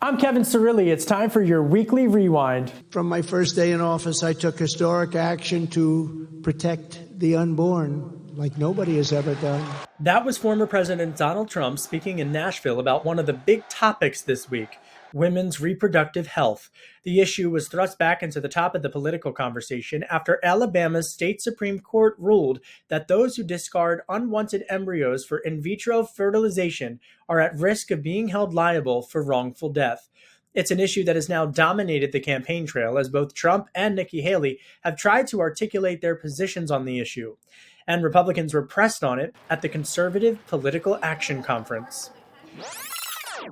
I'm Kevin Cirilli. It's time for your weekly rewind. From my first day in office, I took historic action to protect the unborn, like nobody has ever done. That was former President Donald Trump speaking in Nashville about one of the big topics this week, women's reproductive health. The issue was thrust back into the top of the political conversation after Alabama's state Supreme Court ruled that those who discard unwanted embryos for in vitro fertilization are at risk of being held liable for wrongful death. It's an issue that has now dominated the campaign trail as both Trump and Nikki Haley have tried to articulate their positions on the issue. And Republicans were pressed on it at the Conservative Political Action Conference.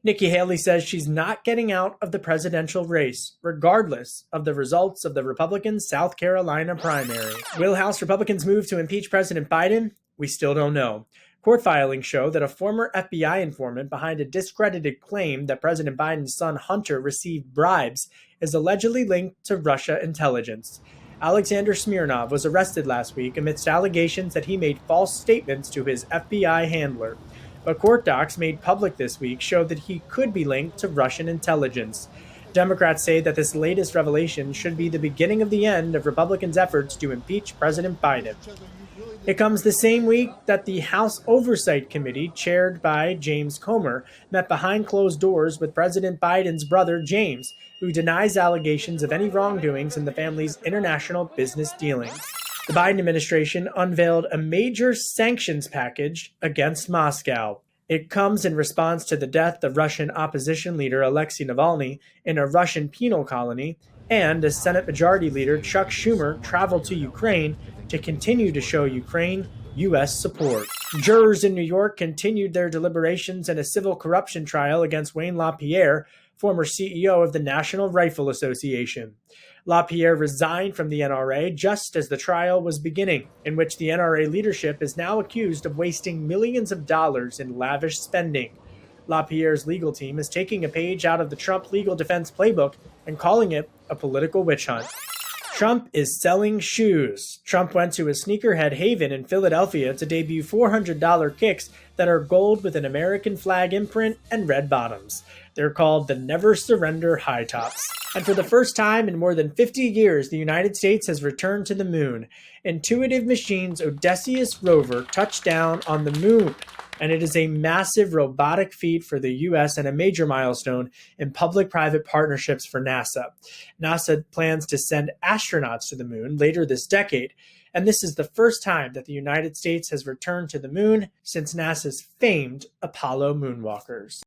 Nikki Haley says she's not getting out of the presidential race, regardless of the results of the Republican South Carolina primary. Will House Republicans move to impeach President Biden? We still don't know. Court filings show that a former FBI informant behind a discredited claim that President Biden's son Hunter received bribes is allegedly linked to Russia intelligence. Alexander Smirnov was arrested last week amidst allegations that he made false statements to his FBI handler. But court docs made public this week showed that he could be linked to Russian intelligence. Democrats say that this latest revelation should be the beginning of the end of Republicans' efforts to impeach President Biden. It comes the same week that the House Oversight Committee, chaired by James Comer, met behind closed doors with President Biden's brother, James, who denies allegations of any wrongdoings in the family's international business dealings. The Biden administration unveiled a major sanctions package against Moscow. It comes in response to the death of Russian opposition leader Alexei Navalny in a Russian penal colony, and as Senate Majority Leader Chuck Schumer traveled to Ukraine to continue to show Ukraine U.S. support. Jurors in New York continued their deliberations in a civil corruption trial against Wayne LaPierre, former CEO of the National Rifle Association. LaPierre resigned from the NRA just as the trial was beginning, in which the NRA leadership is now accused of wasting millions of dollars in lavish spending. LaPierre's legal team is taking a page out of the Trump legal defense playbook and calling it a political witch hunt. Trump is selling shoes. Trump went to a sneakerhead haven in Philadelphia to debut $400 kicks that are gold with an American flag imprint and red bottoms. They're called the Never Surrender High Tops. And for the first time in more than 50 years, the United States has returned to the moon. Intuitive Machines' Odysseus rover touched down on the moon, and it is a massive robotic feat for the U.S. and a major milestone in public-private partnerships for NASA. NASA plans to send astronauts to the moon later this decade, and this is the first time that the United States has returned to the moon since NASA's famed Apollo moonwalkers.